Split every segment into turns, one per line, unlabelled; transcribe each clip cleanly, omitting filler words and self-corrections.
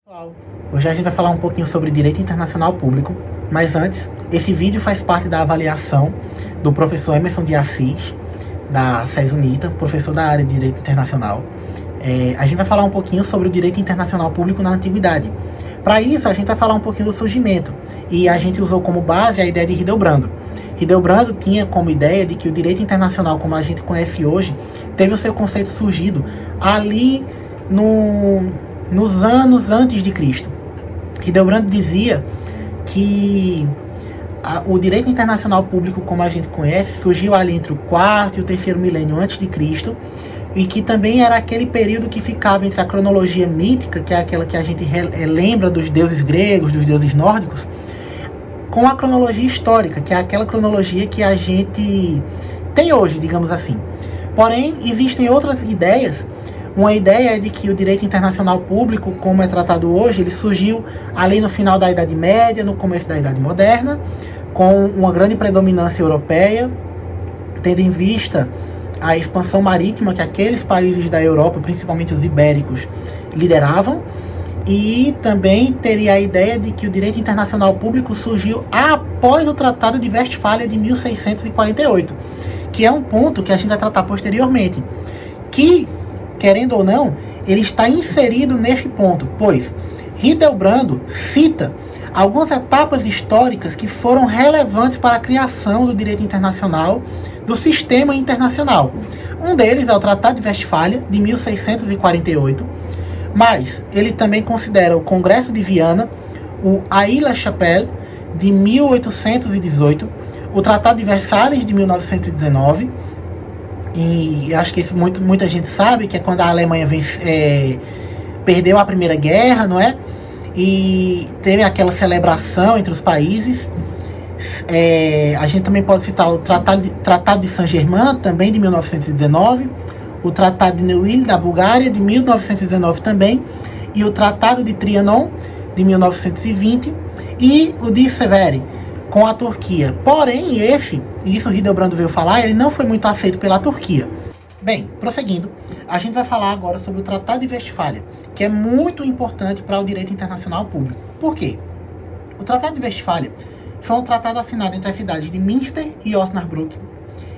Pessoal, hoje a gente vai falar um pouquinho sobre direito internacional público, mas antes, esse vídeo faz parte da avaliação do professor Emerson de Assis, da SES UNITA, professor da área de direito internacional. A gente vai falar um pouquinho sobre o direito internacional público na antiguidade. Para isso, a gente vai falar um pouquinho do surgimento, e a gente usou como base a ideia de Hildebrandt. Hildebrandt tinha como ideia de que o direito internacional, como a gente conhece hoje, teve o seu conceito surgido ali nos anos antes de Cristo. Hildebrandt dizia que o direito internacional público, como a gente conhece, surgiu ali entre o quarto e o terceiro milênio antes de Cristo, e que também era aquele período que ficava entre a cronologia mítica, que é aquela que a gente lembra dos deuses gregos, dos deuses nórdicos, com a cronologia histórica, que é aquela cronologia que a gente tem hoje, digamos assim. Porém, existem outras ideias. Uma ideia é de que o direito internacional público, como é tratado hoje, ele surgiu ali no final da Idade Média, no começo da Idade Moderna, com uma grande predominância europeia, tendo em vista a expansão marítima que aqueles países da Europa, principalmente os ibéricos, lideravam. E também teria a ideia de que o direito internacional público surgiu após o Tratado de Westfália de 1648, que é um ponto que a gente vai tratar posteriormente, que, querendo ou não, ele está inserido nesse ponto, pois Hildebrandt cita algumas etapas históricas que foram relevantes para a criação do direito internacional, do sistema internacional. Um deles é o Tratado de Westfália, de 1648, mas ele também considera o Congresso de Viana, o Aix-la-Chapelle, de 1818, o Tratado de Versalhes, de 1919, e acho que muita gente sabe que é quando a Alemanha perdeu a Primeira Guerra, não é? E teve aquela celebração entre os países. A gente também pode citar o Tratado de Saint-Germain, também de 1919, o Tratado de Neuilly, da Bulgária, de 1919 também, e o Tratado de Trianon, de 1920, e o de Sevres, com a Turquia. Porém, isso o Hildebrandt veio falar, ele não foi muito aceito pela Turquia. Bem, prosseguindo, a gente vai falar agora sobre o Tratado de Westfália, que é muito importante para o direito internacional público. Por quê? O Tratado de Westfália foi um tratado assinado entre as cidades de Münster e Osnabrück,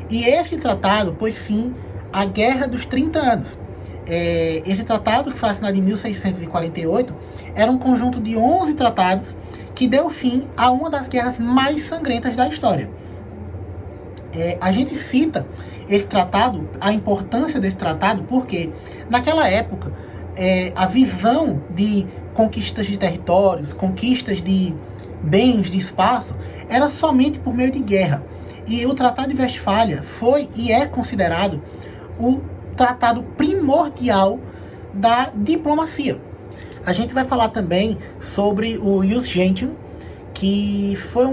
e esse tratado pôs fim à Guerra dos 30 Anos. Esse tratado, que foi assinado em 1648, era um conjunto de 11 tratados que deu fim a uma das guerras mais sangrentas da história. A gente cita esse tratado, a importância desse tratado, porque naquela época a visão de conquistas de territórios, conquistas de bens, de espaço, era somente por meio de guerra. E o Tratado de Westfália foi e é considerado o tratado primordial da diplomacia. A gente vai falar também sobre o Ius Gentium, que foi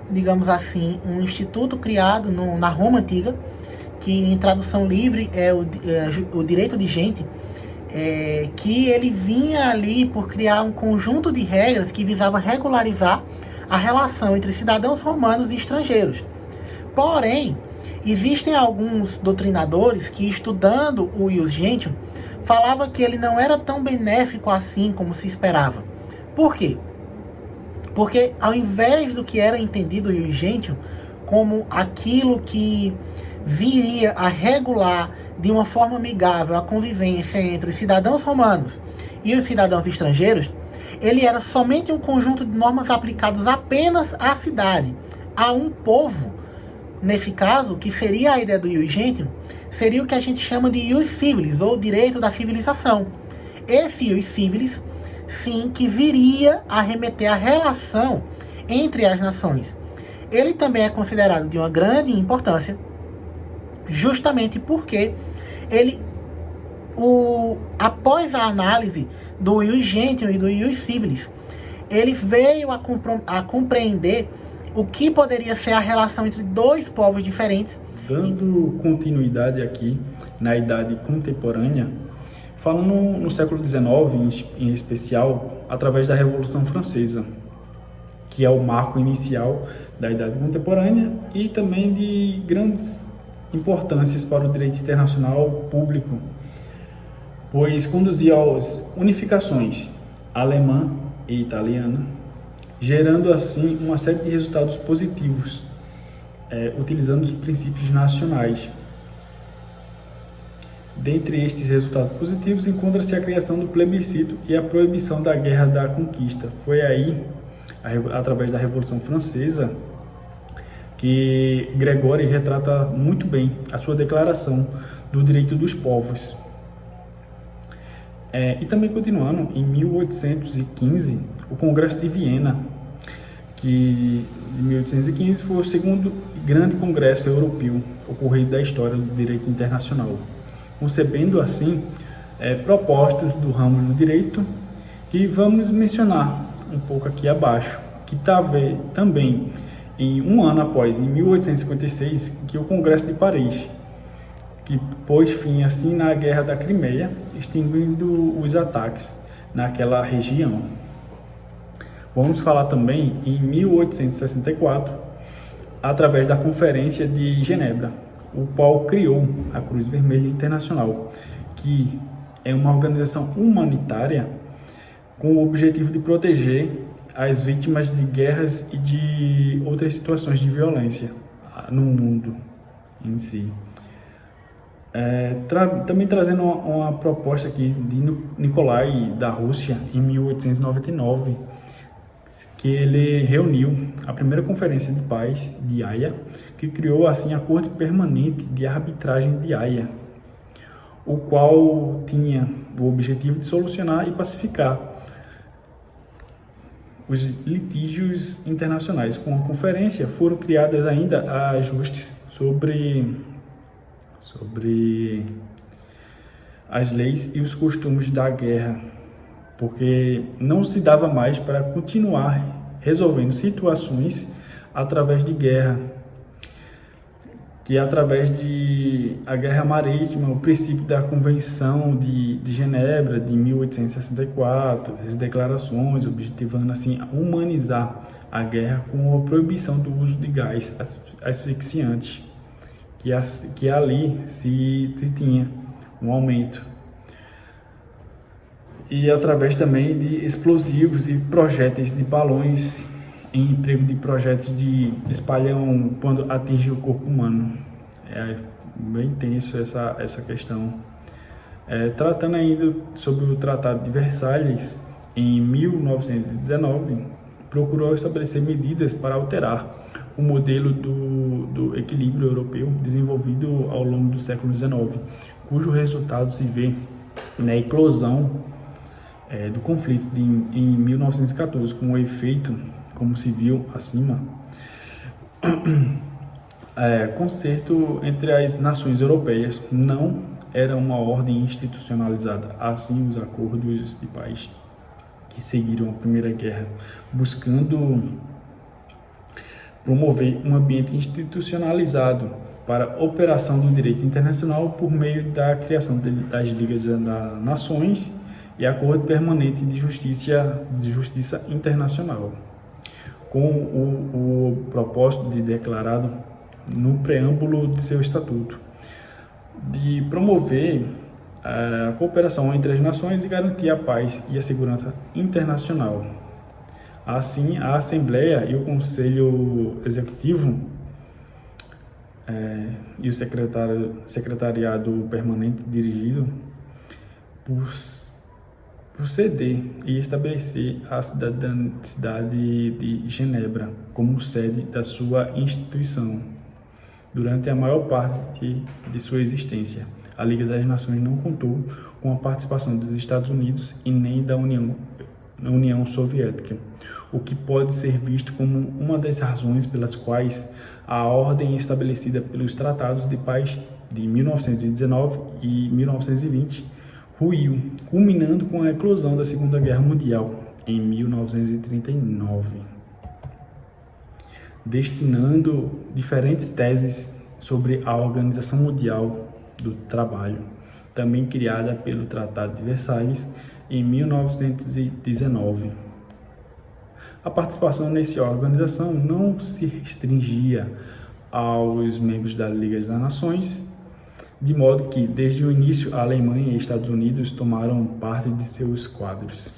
digamos assim, um instituto criado na Roma Antiga, que em tradução livre é o direito de gente, que ele vinha ali por criar um conjunto de regras que visava regularizar a relação entre cidadãos romanos e estrangeiros. Porém, existem alguns doutrinadores que, estudando o Ius Gentium, falavam que ele não era tão benéfico assim como se esperava. Por quê? Porque ao invés do que era entendido o Ius Gentium como aquilo que viria a regular de uma forma amigável a convivência entre os cidadãos romanos e os cidadãos estrangeiros, ele era somente um conjunto de normas aplicadas apenas à cidade, a um povo. Nesse caso, que seria a ideia do Ius Gentium, seria o que a gente chama de Ius Civilis, ou direito da civilização. Esse Ius Civilis, sim, que viria a remeter à relação entre as nações. Ele também é considerado de uma grande importância, justamente porque após a análise do Ius Gentium e do Ius Civilis, ele veio a compreender o que poderia ser a relação entre dois povos diferentes.
Dando continuidade aqui na Idade Contemporânea, falando no século XIX, em especial, através da Revolução Francesa, que é o marco inicial da Idade Contemporânea e também de grandes importâncias para o direito internacional público, pois conduzia às unificações alemã e italiana, gerando assim uma série de resultados positivos, utilizando os princípios nacionais. Dentre estes resultados positivos encontra-se a criação do plebiscito e a proibição da Guerra da Conquista. Foi aí, através da Revolução Francesa, que Gregório retrata muito bem a sua declaração do direito dos povos. E também continuando, em 1815, o Congresso de Viena, que em 1815 foi o segundo grande congresso europeu ocorrido da história do direito internacional, concebendo assim propostas do ramo do direito que vamos mencionar um pouco aqui abaixo, que também em um ano após, em 1856, que o Congresso de Paris, que pôs fim assim na Guerra da Crimeia, extinguindo os ataques naquela região. Vamos falar também em 1864, através da Conferência de Genebra, o qual criou a Cruz Vermelha Internacional, que é uma organização humanitária com o objetivo de proteger as vítimas de guerras e de outras situações de violência no mundo em si. Também trazendo uma proposta aqui de Nikolai da Rússia em 1899, que ele reuniu a primeira conferência de paz de Haia, que criou assim a Corte Permanente de Arbitragem de Haia, o qual tinha o objetivo de solucionar e pacificar os litígios internacionais. Com a conferência foram criadas ainda ajustes sobre as leis e os costumes da guerra, porque não se dava mais para continuar resolvendo situações através de guerra, que é através de a guerra marítima, o princípio da Convenção de Genebra de 1864, as declarações objetivando assim humanizar a guerra com a proibição do uso de gás asfixiante, que ali se tinha um aumento, e através também de explosivos e projéteis de balões em emprego de projéteis de espalham quando atinge o corpo humano. É bem tenso essa questão. Tratando ainda sobre o Tratado de Versalhes, em 1919, procurou estabelecer medidas para alterar o modelo do equilíbrio europeu desenvolvido ao longo do século XIX, cujo resultado se vê na eclosão do conflito em 1914, com o efeito, como se viu acima, concerto entre as nações europeias não era uma ordem institucionalizada. Assim, os acordos de paz que seguiram a Primeira Guerra, buscando promover um ambiente institucionalizado para a operação do direito internacional por meio da criação das Ligas das Nações e Acordo Permanente de Justiça Internacional, com o propósito de declarado no preâmbulo de seu estatuto, de promover a cooperação entre as nações e garantir a paz e a segurança internacional. Assim, a Assembleia e o Conselho Executivo e o Secretariado Permanente dirigido por ceder e estabelecer a cidade de Genebra como sede da sua instituição. Durante a maior parte de sua existência, a Liga das Nações não contou com a participação dos Estados Unidos e nem da União Soviética, o que pode ser visto como uma das razões pelas quais a ordem estabelecida pelos Tratados de Paz de 1919 e 1920 ruiu, culminando com a eclosão da Segunda Guerra Mundial em 1939, destinando diferentes teses sobre a Organização Mundial do Trabalho, também criada pelo Tratado de Versalhes em 1919. A participação nessa organização não se restringia aos membros da Liga das Nações, de modo que, desde o início, a Alemanha e Estados Unidos tomaram parte de seus quadros.